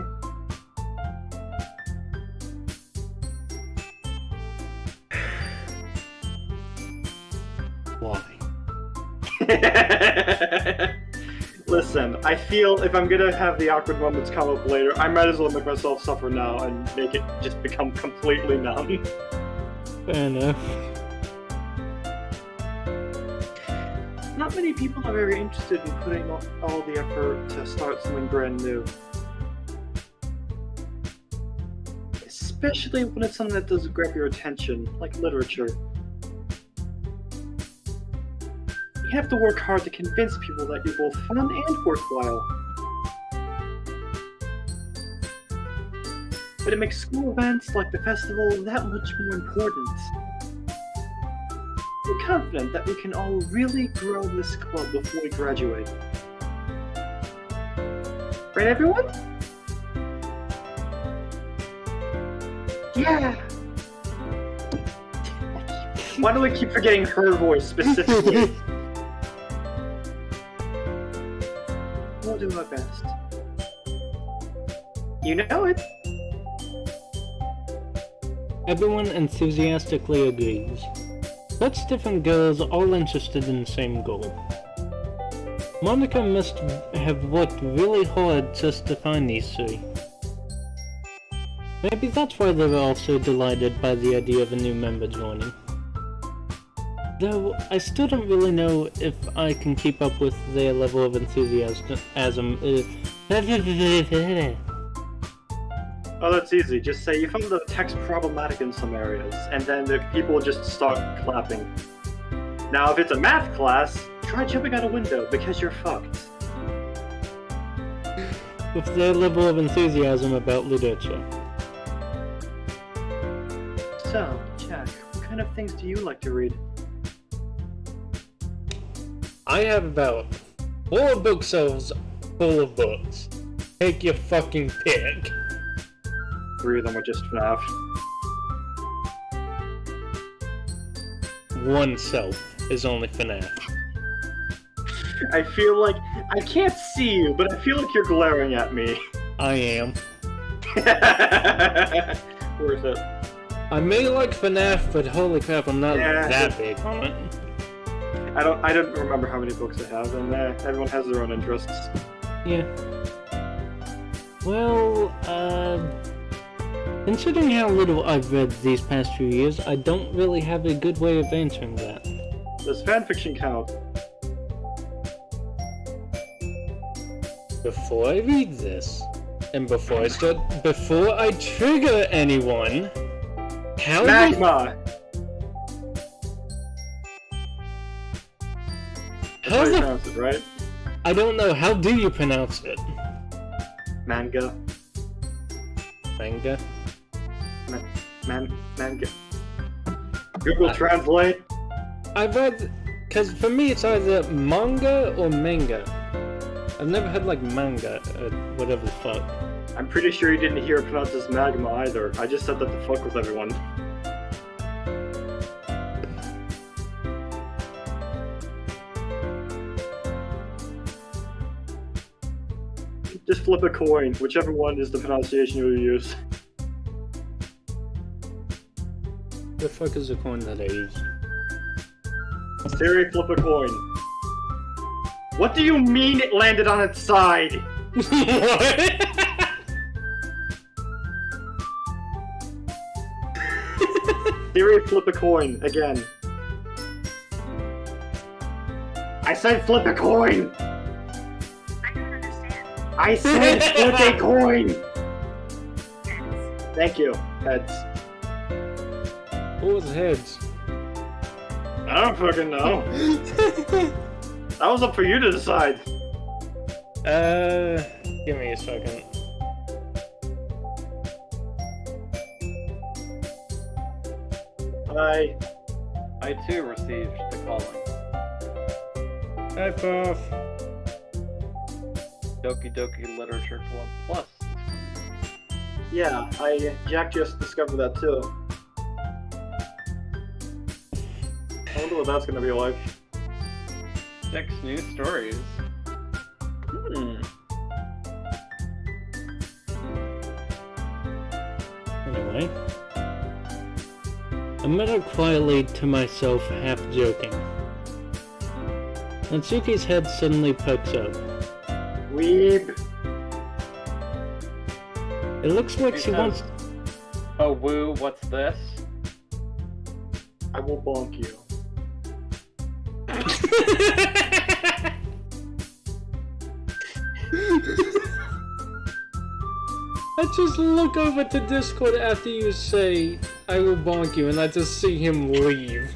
Why? Listen, I feel if I'm gonna have the awkward moments come up later, I might as well make myself suffer now and make it just become completely numb. Fair enough. Not many people are very interested in putting all the effort to start something brand new. Especially when it's something that doesn't grab your attention, like literature. You have to work hard to convince people that you're both fun and worthwhile. But it makes school events like the festival that much more important. We're confident that we can all really grow this club before we graduate. Right, everyone? Yeah! Why do I keep forgetting her voice specifically? We'll do our best. You know it. Everyone enthusiastically agrees. Such different girls all interested in the same goal. Monica must have worked really hard just to find these three. Maybe that's why they were all so delighted by the idea of a new member joining. Though, I still don't really know if I can keep up with their level of enthusiasm. Oh, that's easy. Just say you found the text problematic in some areas, and then the people just start clapping. Now, if it's a math class, try jumping out a window because you're fucked. With their level of enthusiasm about literature. So, Jack, what kind of things do you like to read? I have about 4 bookshelves full of books. Take your fucking pick. 3 of them are just FNAF. 1 shelf is only FNAF. I feel like I can't see you, but I feel like you're glaring at me. I am. Worth it. I may like FNAF, but holy crap, I'm not that big on it. I don't remember how many books I have, and everyone has their own interests. Yeah. Well, considering how little I've read these past few years, I don't really have a good way of answering that. Does fanfiction count? Before I read this, and before I trigger anyone, how Magma! That's how you pronounce it, right? I don't know, how do you pronounce it? Manga. Manga? Manga. Google Translate. I've read, cause for me it's either manga or manga. I've never had like manga, or whatever the fuck. I'm pretty sure you didn't hear it pronounced as magma either. I just said that to fuck with everyone. Just flip a coin, whichever one is the pronunciation you use. The fuck is the coin that I use? Siri, flip a coin. What do you mean it landed on its side? What? Siri, flip a coin, again. I said flip a coin! I don't understand. I said flip a coin! Thank you. Heads. What was heads? I don't fucking know. That was up for you to decide. Give me a second. I too received the calling. Hi, Puff. Doki Doki Literature Club Plus. Yeah, Jack just discovered that too. I wonder what that's gonna be like. 6 new stories. Anyway. I muttered quietly to myself, half joking. Natsuki's head suddenly perks up. Weeb. It looks like she wants... Oh woo, what's this? I will bonk you. I just look over to Discord after you say, I will bonk you, and I just see him leave.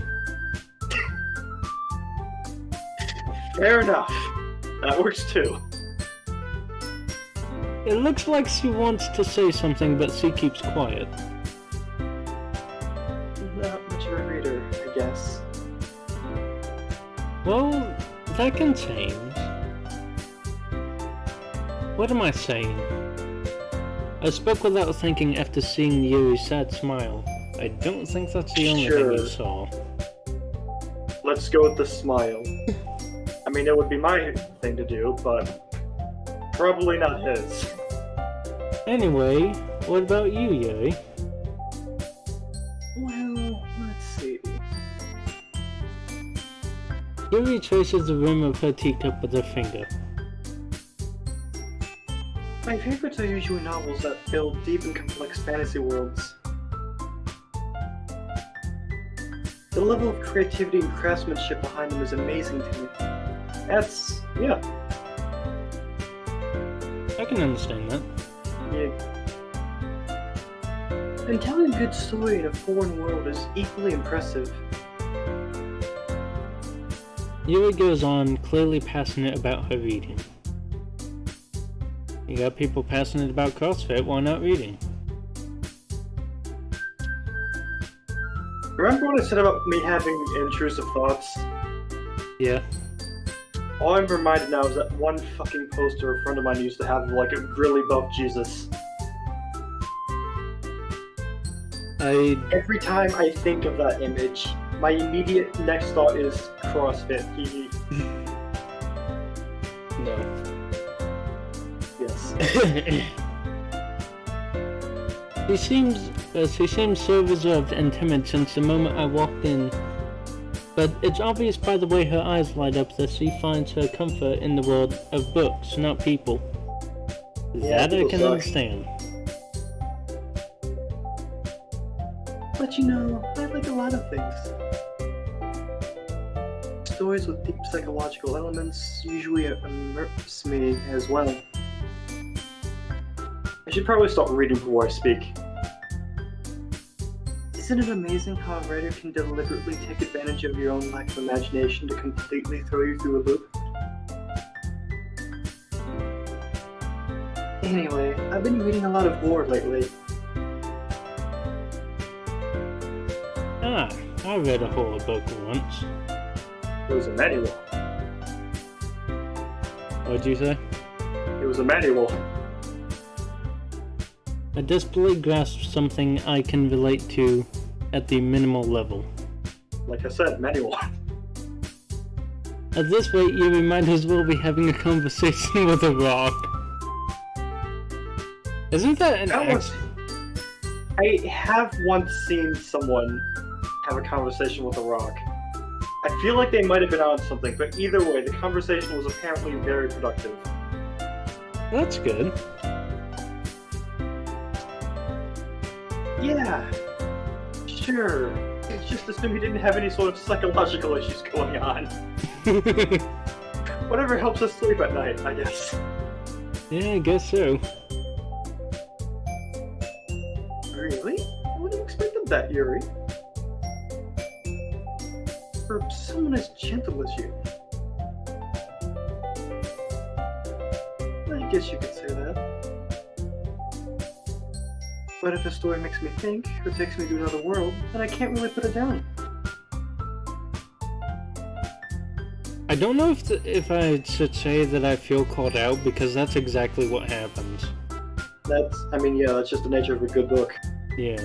Fair enough. That works too. It looks like she wants to say something, but she keeps quiet. Not much of a reader, I guess. Well, that can change. What am I saying? I spoke without thinking after seeing Yuri's sad smile. I don't think that's the only thing you saw. Let's go with the smile. I mean, it would be my thing to do, but probably not his. Anyway, what about you, Yuri? Well, let's see. Yuri traces the rim of her teacup with her finger. My favorites are usually novels that build deep and complex fantasy worlds. The level of creativity and craftsmanship behind them is amazing to me. Yeah. I can understand that. Yeah. And telling a good story in a foreign world is equally impressive. Yuri goes on, clearly passionate about her reading. You got people passionate about CrossFit, why not reading? Remember what I said about me having intrusive thoughts? Yeah. All I'm reminded now is that one fucking poster a friend of mine used to have, like, a really buff Jesus. Every time I think of that image, my immediate next thought is CrossFit. No. Yes. She seems so reserved and timid since the moment I walked in. But it's obvious by the way her eyes light up that she finds her comfort in the world of books, not people. Yeah, That I people can suck. understand. But you know, I like a lot of things. Stories with deep psychological elements usually immerse me as well. I should probably stop reading before I speak. Isn't it amazing how a writer can deliberately take advantage of your own lack of imagination to completely throw you through a loop? Anyway, I've been reading a lot of horror lately. Ah, I read a horror book once. It was a manual. What'd you say? It was a manual. I desperately grasp something I can relate to at the minimal level. Like I said, manual. At this rate, you might as well be having a conversation with a rock. Isn't that an act? I have once seen someone have a conversation with a rock. I feel like they might have been on something, but either way, the conversation was apparently very productive. That's good. Yeah, sure. It's just assume he didn't have any sort of psychological issues going on. Whatever helps us sleep at night, I guess. Yeah, I guess so. Really? I wouldn't have expected that, Yuri. For someone as gentle as you. I guess you could say that. But if a story makes me think, or takes me to another world, then I can't really put it down. I don't know if I should say that I feel called out, because that's exactly what happens. That's just the nature of a good book. Yeah.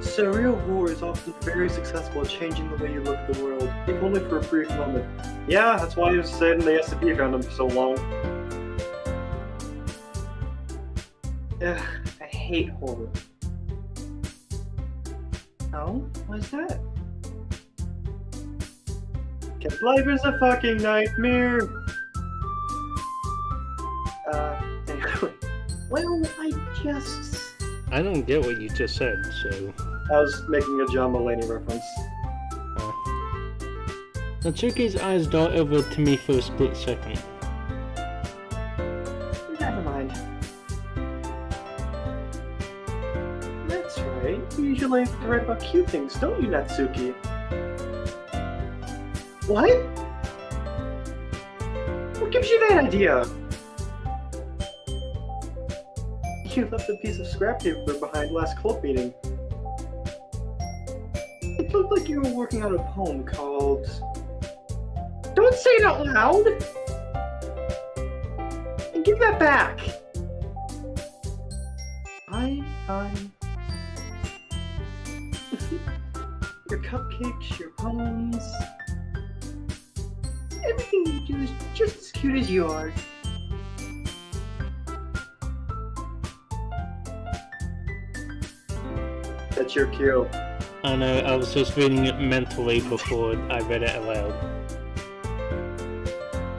Surreal horror is often very successful at changing the way you look at the world, if only for a brief moment. Yeah, that's why you stayed in the S&P fandom for so long. Ugh, I hate horror. Oh? Why's that? Cause life is a fucking nightmare! Anyway. Well, I don't get what you just said, so... I was making a John Mulaney reference. Natsuki's eyes dart over to me for a split second. Never mind. That's right. You usually have to write about cute things, don't you, Natsuki? What? What gives you that idea? You left a piece of scrap paper behind last club meeting. It looked like you were working on a poem called... Don't say it out loud! And give that back! Fine. Your cupcakes, your poems... Everything you do is just as cute as you are. That's your cue. I know, I was just reading it mentally before I read it aloud.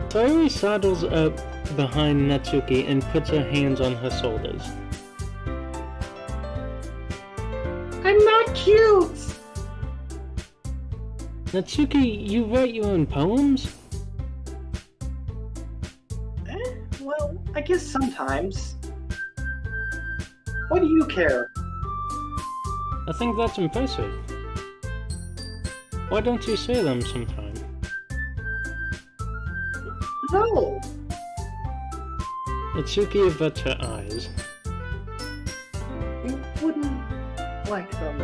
Sayori sidles up behind Natsuki and puts her hands on her shoulders. I'm not cute! Natsuki, you write your own poems? sometimes. Why do you care? I think that's impressive. Why don't you say them sometime? No! Itsuki averts her eyes. You wouldn't like them.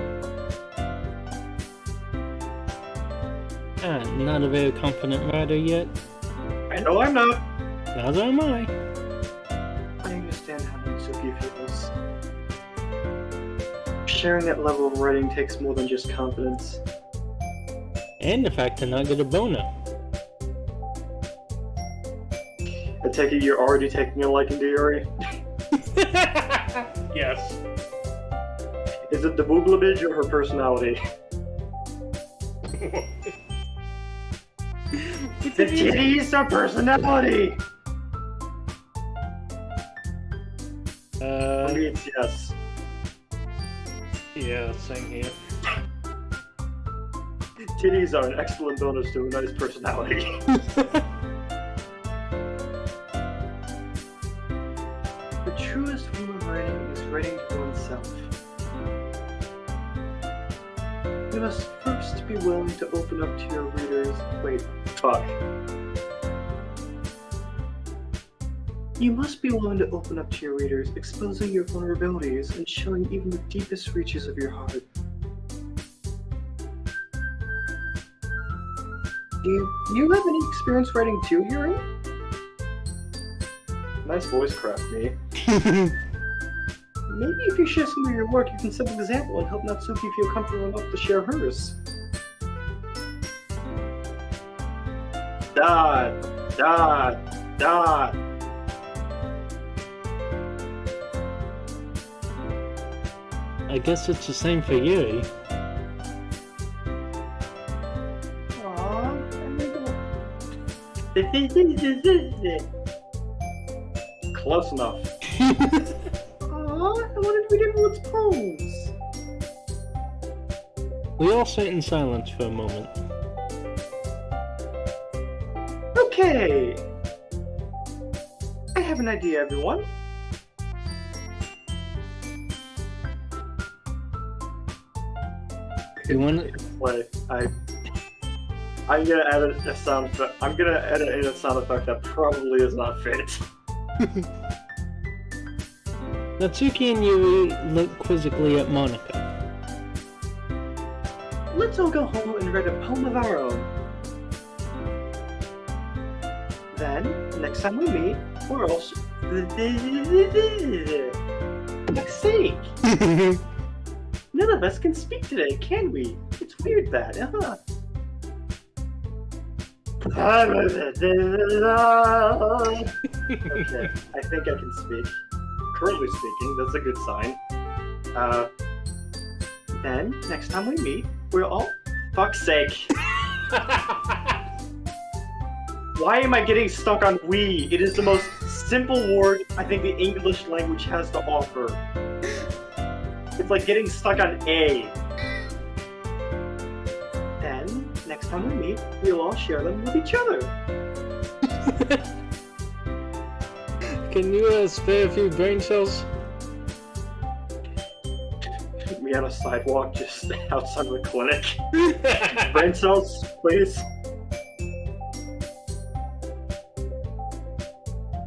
Not a very confident writer yet. I know I'm not. Neither am I. I understand how Mitsuki feels. Sharing that level of writing takes more than just confidence. And the fact to not get a boner. I take it you're already taking a liking to Yuri? Yes. Is it the booblebidge or her personality? The titties are personality! For me, it's yes. Yeah, same here. Titties are an excellent bonus to a nice personality. The truest form of writing is writing to oneself. You must first be willing to open up to your readers. Wait, fuck. You must be willing to open up to your readers, exposing your vulnerabilities and showing even the deepest reaches of your heart. Do you have any experience writing too, Yuri? Nice voice crack, me. Maybe if you share some of your work, you can set an example and help Natsuki feel comfortable enough to share hers. Dot, dot, dot. I guess it's the same for Yuri. Close enough. Aww, I wanted to read everyone's poems. We all sat in silence for a moment. Okay. I have an idea, everyone. You wanna... Play. I'm gonna edit a sound effect. I'm gonna edit in a sound effect that probably is not fit. Natsuki and Yuri look quizzically at Monica. Let's all go home and write a poem of our own. Then, next time we meet, we're all fuck's sake! None of us can speak today, can we? It's weird that, huh? Okay, I think I can speak. Currently speaking, that's a good sign. Then, next time we meet, we're all... Fuck's sake. Why am I getting stuck on we? It is the most simple word I think the English language has to offer. It's like getting stuck on A. Then, next time we meet, we'll all share them with each other. Can you spare a few brain cells? Me on a sidewalk just outside of the clinic. Brain cells, please.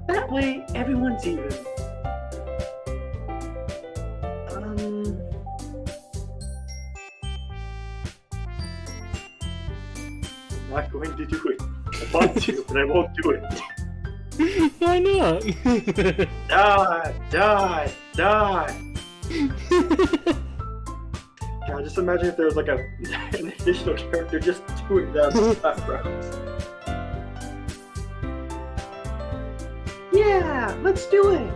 That way, everyone's even. I'm not going to do it. I want to, but I won't do it. Why not? Die! God, just imagine if there was like an additional character just doing that in the background. Yeah, let's do it!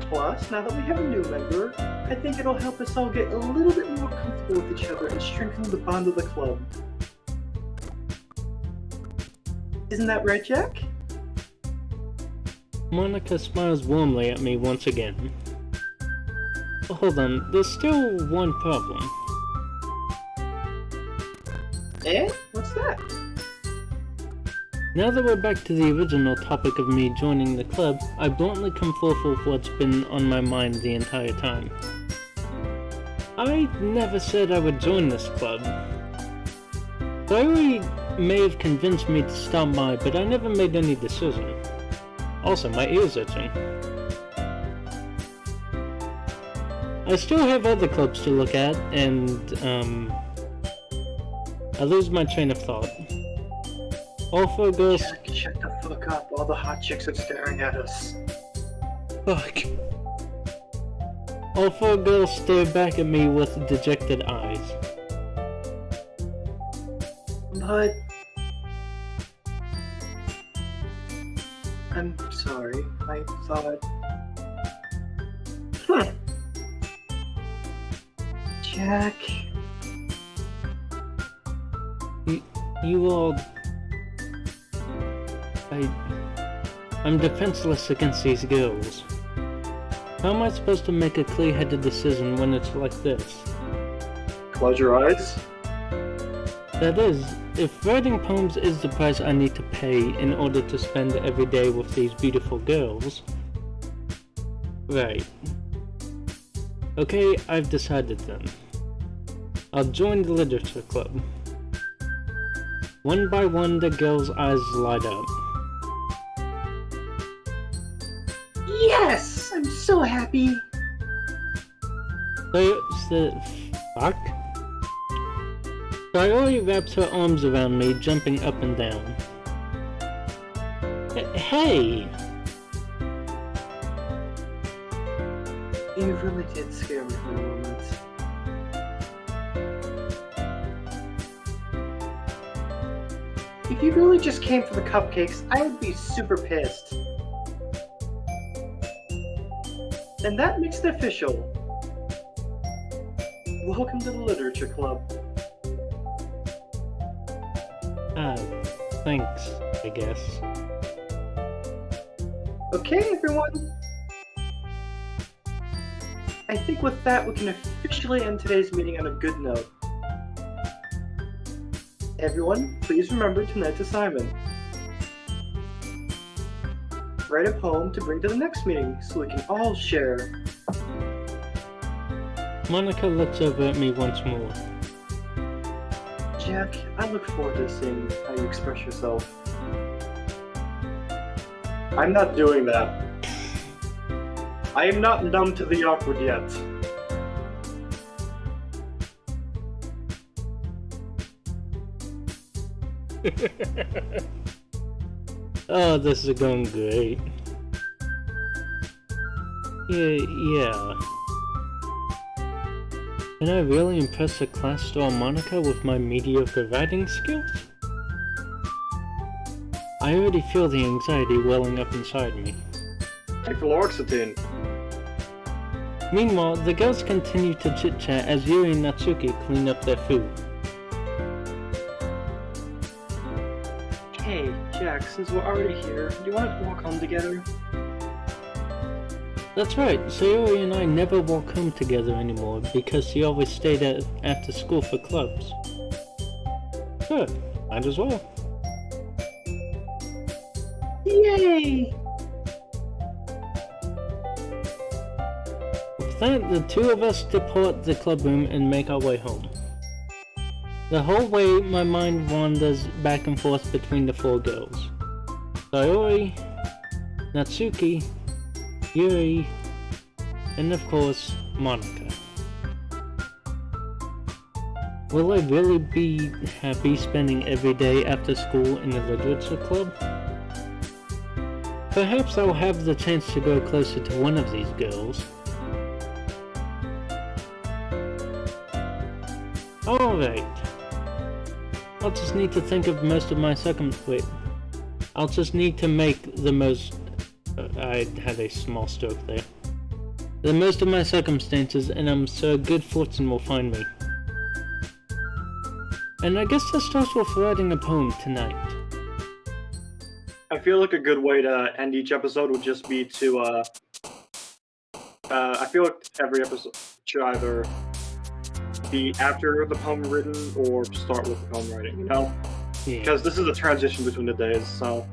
Plus, now that we have a new member, I think it'll help us all get a little bit more comfortable with each other and strengthen the bond of the club. Isn't that right, Jack? Monica smiles warmly at me once again. But hold on, there's still one problem. Eh? What's that? Now that we're back to the original topic of me joining the club, I bluntly come forth with what's been on my mind the entire time. I never said I would join this club. Diary may have convinced me to stop by, but I never made any decision. Also, my ear's itching. I still have other clubs to look at, and, I lose my train of thought. All four girls... Jack, shut the fuck up. All the hot chicks are staring at us. Fuck. All four girls stare back at me with dejected eyes. But... I'm sorry. I thought... Jack... You all... I'm defenseless against these girls. How am I supposed to make a clear-headed decision when it's like this? Close your eyes. That is, if writing poems is the price I need to pay in order to spend every day with these beautiful girls... Right. Okay, I've decided then. I'll join the literature club. One by one, the girls' eyes light up. Yes! I'm so happy! Fuck? Sayori wraps her arms around me, jumping up and down. Hey! You really did scare me for a moment. If you really just came for the cupcakes, I would be super pissed. And that makes it official. Welcome to the Literature Club. Thanks, I guess. Okay, everyone. I think with that, we can officially end today's meeting on a good note. Everyone, please remember tonight's assignment. Write a poem to bring to the next meeting so we can all share. Monica looks over at me once more. Jack, I look forward to seeing how you express yourself. I'm not doing that. I am not numb to the awkward yet. Oh, this is going great. Yeah. Can I really impress the class star Monica with my mediocre writing skills? I already feel the anxiety welling up inside me. Take fluoxetine. Meanwhile, the girls continue to chit-chat as Yuri and Natsuki clean up their food. Hey, Jack, since we're already here, do you want to walk home together? That's right, Sayori and I never walk home together anymore because she always stayed after school for clubs. Sure, might as well. Yay! With that, the two of us depart the club room and make our way home. The whole way, my mind wanders back and forth between the four girls. Sayori, Natsuki, Yuri, and of course, Monica. Will I really be happy spending every day after school in the literature club? Perhaps I'll have the chance to go closer to one of these girls. Alright. I'll just need to think of most of my I'll just need to make the most... I had a small stroke there. The most of my circumstances, and I'm sure good fortune will find me. And I guess that starts with writing a poem tonight. I feel like a good way to end each episode would just be to, I feel like every episode should either be after the poem written or start with the poem writing, you know? Yeah. Because this is a transition between the days, so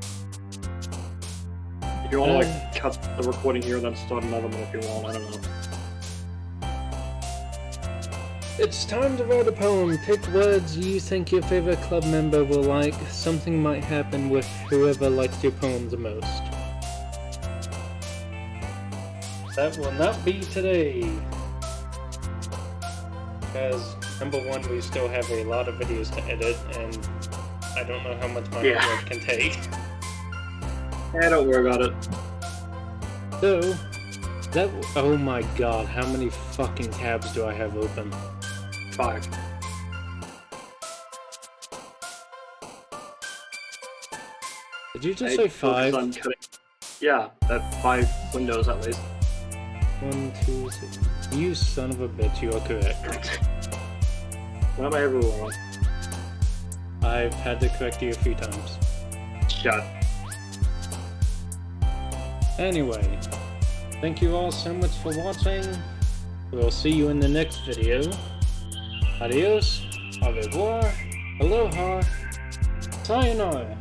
if you want to like cut the recording here and then start another one if you want, I don't know. It's time to write a poem. Pick words you think your favorite club member will like. Something might happen with whoever likes your poem the most. That will not be today. Because, number one, we still have a lot of videos to edit, and I don't know how much my network can take. Yeah, don't worry about it. So, oh my god, how many fucking tabs do I have open? 5. Did you just say 5? On cutting. Yeah, that 5 windows at least. 1, 2, 6. You son of a bitch, you are correct. When am I ever wrong? I've had to correct you a few times. Shut. Anyway, thank you all so much for watching. We'll see you in the next video. Adios, au revoir, aloha, sayonara.